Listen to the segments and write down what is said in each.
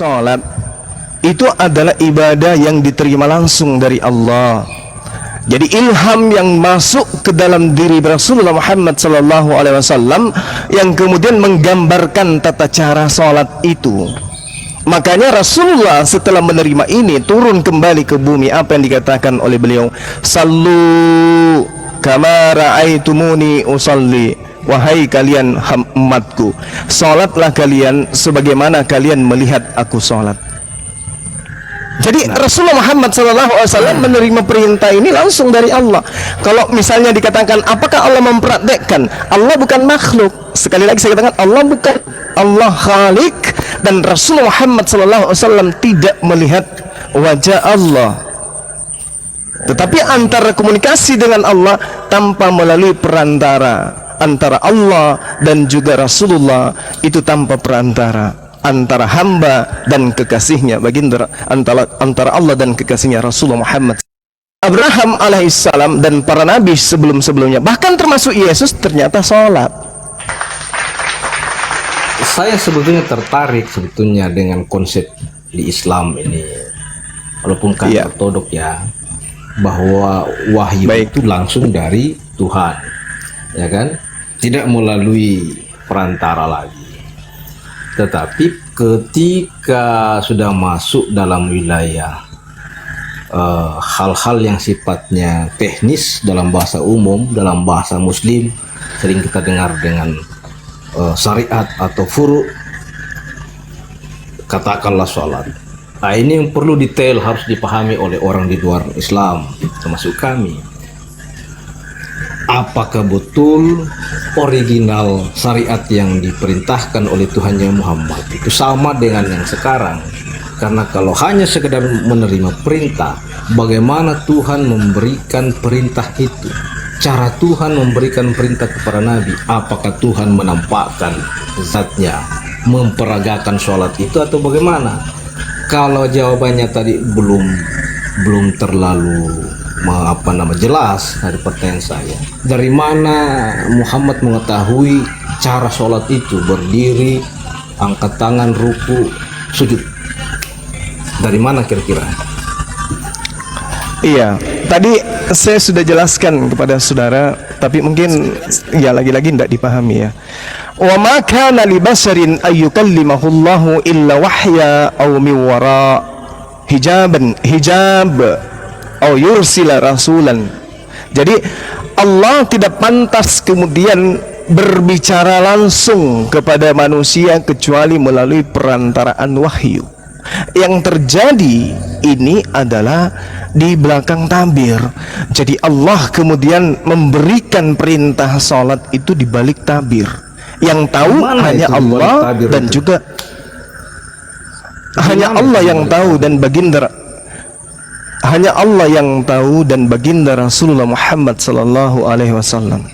Salat itu adalah ibadah yang diterima langsung dari Allah. Jadi ilham yang masuk ke dalam diri Rasulullah Muhammad SAW yang kemudian menggambarkan tata cara salat itu. Makanya Rasulullah setelah menerima ini turun kembali ke bumi. Apa yang dikatakan oleh beliau? Sallu kama ra'aitumuni usalli. Wahai kalian umatku, salatlah kalian sebagaimana kalian melihat aku salat. Jadi Rasulullah Muhammad SAW menerima perintah ini langsung dari Allah. Kalau misalnya dikatakan apakah Allah mempraktekkan? Allah bukan makhluk. Sekali lagi saya katakan Allah bukan, Allah Khalik, dan Rasulullah Muhammad SAW tidak melihat wajah Allah. Tetapi antara komunikasi dengan Allah tanpa melalui perantara antara Allah dan juga Rasulullah, itu tanpa perantara antara hamba dan kekasihnya, baginda antara Allah dan kekasihnya Rasulullah Muhammad. Abraham alaihissalam dan para nabi sebelum-sebelumnya, bahkan termasuk Yesus, ternyata sholat. Saya sebetulnya tertarik sebetulnya dengan konsep di Islam ini, walaupun kan ortodok ya, bahwa wahyu itu langsung dari Tuhan, ya kan, tidak melalui perantara lagi. Tetapi ketika sudah masuk dalam wilayah hal-hal yang sifatnya teknis dalam bahasa umum, dalam bahasa muslim sering kita dengar dengan syariat atau furu', katakanlah sholat. Nah, ini yang perlu detail harus dipahami oleh orang di luar Islam, termasuk kami. Apakah betul original syariat yang diperintahkan oleh Tuhannya Muhammad itu sama dengan yang sekarang? Karena kalau hanya sekedar menerima perintah, bagaimana Tuhan memberikan perintah itu? Cara Tuhan memberikan perintah kepada Nabi, apakah Tuhan menampakkan zatnya, memperagakan sholat itu atau bagaimana? Kalau jawabannya tadi belum terlalu jelas dari pertanyaan saya. Dari mana Muhammad mengetahui cara sholat itu? Berdiri, angkat tangan, ruku, sujud. Dari mana kira-kira? Iya, tadi saya sudah jelaskan kepada saudara, tapi mungkin ya lagi-lagi tidak dipahami ya. Wa ma kana li basharin ayyukallimahullahu illa wahya aw min wara hijab au yursila rasulan. Jadi Allah tidak pantas kemudian berbicara langsung kepada manusia kecuali melalui perantaraan wahyu. Yang terjadi ini adalah di belakang tabir. Jadi Allah kemudian memberikan perintah salat itu di balik tabir. Yang tahu hanya Allah dan juga hanya Allah yang tahu dan baginda hanya Allah yang tahu dan baginda Rasulullah Muhammad sallallahu alaihi wasallam.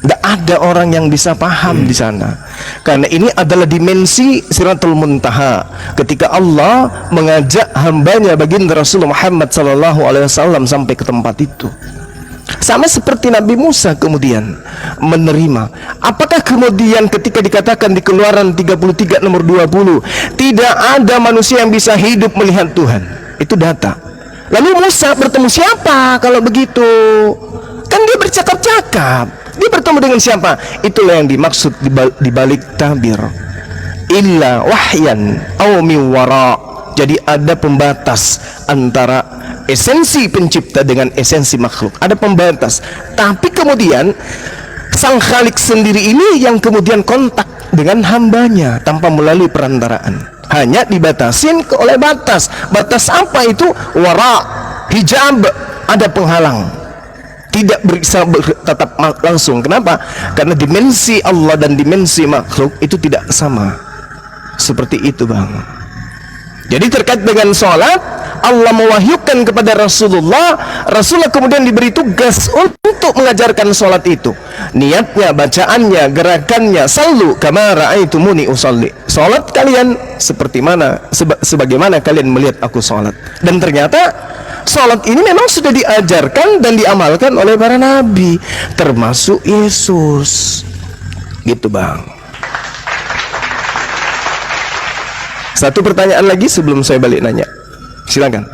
Tidak ada orang yang bisa paham di sana. Karena ini adalah dimensi Siratul Muntaha. Ketika Allah mengajak hambanya baginda Rasulullah Muhammad sallallahu alaihi wasallam sampai ke tempat itu. Sama seperti Nabi Musa kemudian menerima. Apakah kemudian ketika dikatakan di Keluaran 33 nomor 20, tidak ada manusia yang bisa hidup melihat Tuhan? Itu data. Lalu Musa bertemu siapa kalau begitu? Kan dia bercakap-cakap. Dia bertemu dengan siapa? Itulah yang dimaksud di balik tabir. Illa wahyan aw min wara. Jadi ada pembatas antara esensi pencipta dengan esensi makhluk. Ada pembatas. Tapi kemudian Sang Khalik sendiri ini yang kemudian kontak dengan hambanya tanpa melalui perantaraan. Hanya dibatasin oleh batas. Batas apa itu? Wara, hijab, ada penghalang. Tidak bisa bertatap langsung. Kenapa? Karena dimensi Allah dan dimensi makhluk itu tidak sama. Seperti itu, Bang. Jadi terkait dengan sholat, Allah mewahyukan kepada Rasulullah. Rasulullah kemudian diberi tugas untuk mengajarkan sholat itu. Niatnya, bacaannya, gerakannya, sallu kama ra'aitumuni usalli. Sholat kalian seperti mana, sebagaimana kalian melihat aku sholat. Dan ternyata sholat ini memang sudah diajarkan dan diamalkan oleh para nabi, termasuk Yesus. Gitu, Bang. Satu pertanyaan lagi sebelum saya balik nanya. Silakan.